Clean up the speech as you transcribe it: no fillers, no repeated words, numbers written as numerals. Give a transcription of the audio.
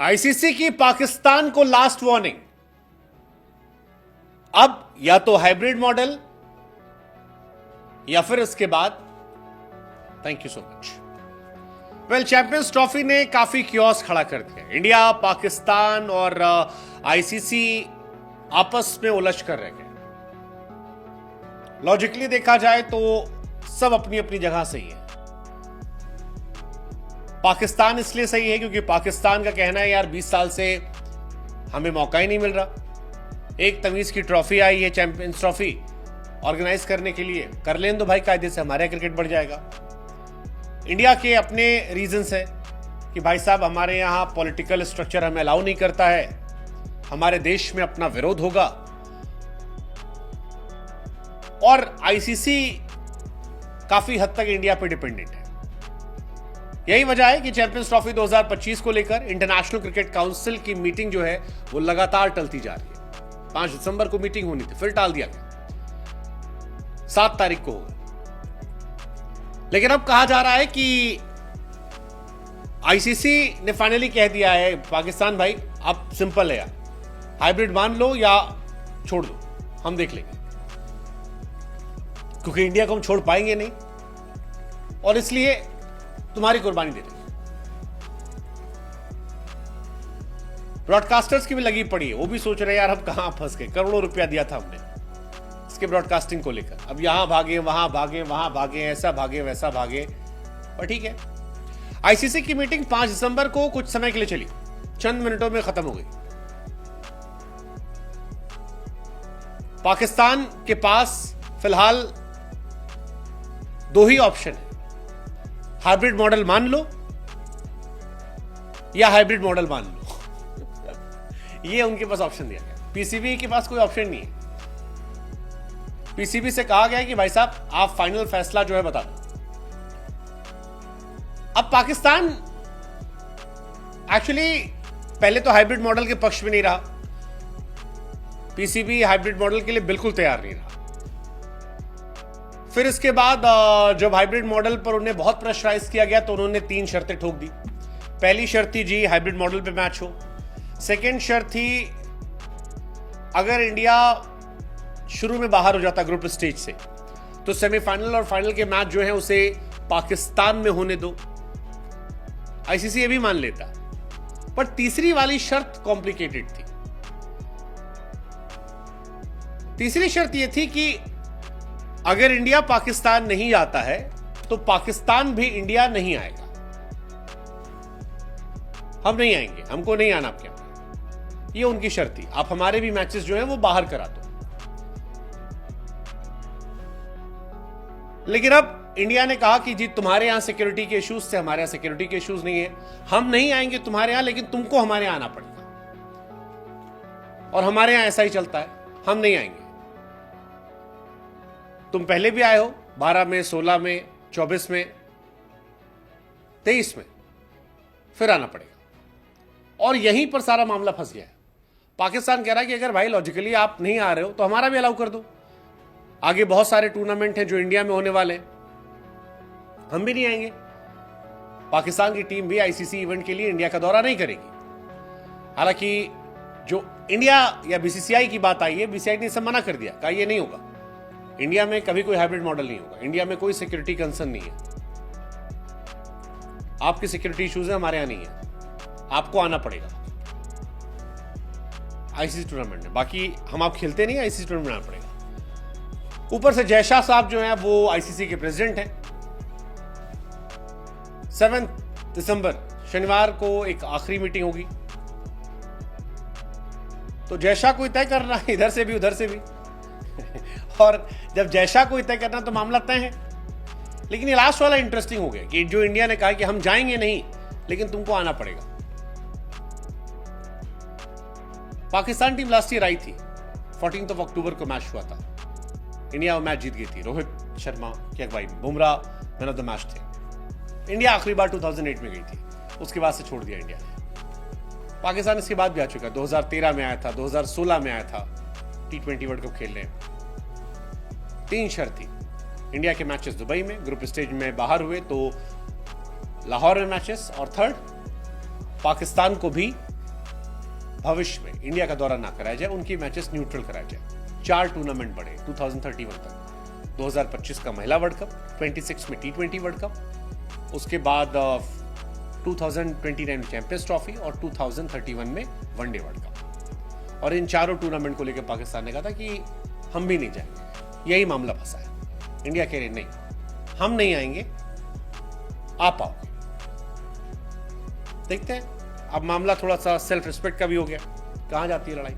ICC की पाकिस्तान को last warning. अब या तो हाइब्रिड मॉडल या फिर इसके बाद thank you so much. Well, champions trophy ने काफी क्योस खड़ा कर दिया। इंडिया, पाकिस्तान और आईसीसी आपस में उलझ कर रह गए। लॉजिकली देखा जाए तो सब अपनी अपनी जगह सही है। पाकिस्तान इसलिए सही है क्योंकि पाकिस्तान का कहना है यार 20 साल से हमें मौका ही नहीं मिल रहा। एक तमीज की ट्रॉफी आई है, चैंपियंस ट्रॉफी ऑर्गेनाइज करने के लिए, कर लें तो भाई कायदे से, हमारे क्रिकेट बढ़ जाएगा। इंडिया के अपने रीजंस है कि भाई साहब हमारे यहां पॉलिटिकल स्ट्रक्चर हमें अलाउ नहीं करता है, हमारे देश में अपना विरोध होगा। और आईसीसी काफी हद तक इंडिया पे डिपेंडेंट है। यही वजह है कि चैंपियंस ट्रॉफी 2025 को लेकर इंटरनेशनल क्रिकेट काउंसिल की मीटिंग जो है वो लगातार टलती जा रही है। 5 दिसंबर को मीटिंग होनी थी, फिर टाल दिया गया, 7 तारीख को होगा। लेकिन अब कहा जा रहा है कि आईसीसी ने फाइनली कह दिया है पाकिस्तान भाई अब सिंपल है यार, हाइब्रिड मान लो या छोड़ दो, हम देख लेंगे, क्योंकि इंडिया को हम छोड़ पाएंगे नहीं और इसलिए तुम्हारी कुर्बानी दे रहे। ब्रॉडकास्टर्स की भी लगी पड़ी है, वो भी सोच रहे हैं यार हम कहां फंस गए, करोड़ों रुपया दिया था हमने इसके ब्रॉडकास्टिंग को लेकर, अब यहां भागे वहां भागे वहां भागे, ऐसा भागे वैसा भागे। पर ठीक है, आईसीसी की मीटिंग 5 दिसंबर को कुछ समय के लिए चली, चंद मिनटों में खत्म हो गई। पाकिस्तान के पास फिलहाल 2 ही ऑप्शन है, हाइब्रिड मॉडल मान लो या हाइब्रिड मॉडल मान लो। ये उनके पास ऑप्शन दिया गया। पीसीबी के पास कोई ऑप्शन नहीं है। पीसीबी से कहा गया कि भाई साहब आप फाइनल फैसला जो है बता दो। अब पाकिस्तान एक्चुअली पहले तो हाइब्रिड मॉडल के पक्ष में नहीं रहा, पीसीबी हाइब्रिड मॉडल के लिए बिल्कुल तैयार नहीं रहा। फिर इसके बाद जब हाइब्रिड मॉडल पर उन्हें बहुत प्रेशराइज किया गया तो उन्होंने 3 शर्तें ठोक दी। पहली शर्त थी जी हाइब्रिड मॉडल पे मैच हो। सेकेंड शर्त थी अगर इंडिया शुरू में बाहर हो जाता ग्रुप स्टेज से तो सेमीफाइनल और फाइनल के मैच जो है उसे पाकिस्तान में होने दो। आईसीसी ये भी मान लेता, पर तीसरी वाली शर्त कॉम्प्लिकेटेड थी। तीसरी शर्त यह थी कि अगर इंडिया पाकिस्तान नहीं आता है तो पाकिस्तान भी इंडिया नहीं आएगा, हम नहीं आएंगे, हमको नहीं आना आपके यहां। ये उनकी शर्त थी, आप हमारे भी मैचेस जो है वो बाहर करा दो। लेकिन अब इंडिया ने कहा कि जी तुम्हारे यहां सिक्योरिटी के इश्यूज से, हमारे यहां सिक्योरिटी के इश्यूज नहीं है, हम नहीं आएंगे तुम्हारे यहां, लेकिन तुमको हमारे यहां आना पड़ेगा। और हमारे यहां ऐसा ही चलता है, हम नहीं आएंगे। तुम पहले भी आए हो 12 में, 16 में, 24 में, 23 में, फिर आना पड़ेगा। और यहीं पर सारा मामला फंस गया है। पाकिस्तान कह रहा है कि अगर भाई लॉजिकली आप नहीं आ रहे हो तो हमारा भी अलाउ कर दो। आगे बहुत सारे टूर्नामेंट हैं जो इंडिया में होने वाले हैं, हम भी नहीं आएंगे। पाकिस्तान की टीम भी आईसीसी इवेंट के लिए इंडिया का दौरा नहीं करेगी। हालांकि जो इंडिया या बीसीसीआई की बात आई है, बीसीसीआई ने इसे मना कर दिया, कहा यह नहीं होगा, इंडिया में कभी कोई हाइब्रिड मॉडल नहीं होगा, इंडिया में कोई सिक्योरिटी कंसर्न नहीं है, आपकी सिक्योरिटी इश्यूज है, हमारे यहां नहीं है, आपको आना पड़ेगा आईसीसी टूर्नामेंट में। बाकी हम आप खेलते नहीं, आईसीसी टूर्नामेंट में आना पड़ेगा। ऊपर से जयशाह साहब जो हैं वो आईसीसी के प्रेसिडेंट हैं। 7 दिसंबर शनिवार को एक आखिरी मीटिंग होगी, तो जयशाह को तय करना इधर से भी उधर से भी। और जब जयशाह को तय करना तो मामला तय है। लेकिन ये लास्ट वाला इंटरेस्टिंग हो गया कि जो इंडिया ने कहा कि हम जाएंगे नहीं लेकिन तुमको आना पड़ेगा। Pakistan team last year I थी, 14 अक्टूबर को मैच हुआ था, इंडिया वो मैच जीत गई थी। रोहित शर्मा की अगुवाई में Bumrah man of the match थे। इंडिया आखिरी बार 2008 में गई थी, उसके बाद से छोड़ दिया इंडिया ने। पाकिस्तान इसके बाद भी आ चुका, 2013 में आया था, 2016 में आया था, T20 वर्ल्ड कप खेलने। 3 शर्त थी, इंडिया के मैचेस दुबई में, ग्रुप स्टेज में बाहर हुए तो लाहौर में मैचेस, और थर्ड पाकिस्तान को भी भविष्य में इंडिया का दौरा ना कराया जाए, उनकी मैचेस न्यूट्रल कराया जाए। 4 टूर्नामेंट बढ़े 2031 तक, 2025 का महिला वर्ल्ड कप, 26 में T20 वर्ल्ड कप, उसके बाद 2029 चैंपियंस ट्रॉफी और 2031 में वनडे वर्ल्ड कप। और इन चारों टूर्नामेंट को लेकर पाकिस्तान ने कहा था कि हम भी नहीं जाएंगे। यही मामला फंसा है। इंडिया कह रहे नहीं, हम नहीं आएंगे, आप आओगे। देखते हैं, अब मामला थोड़ा सा सेल्फ रिस्पेक्ट का भी हो गया, कहां जाती है लड़ाई।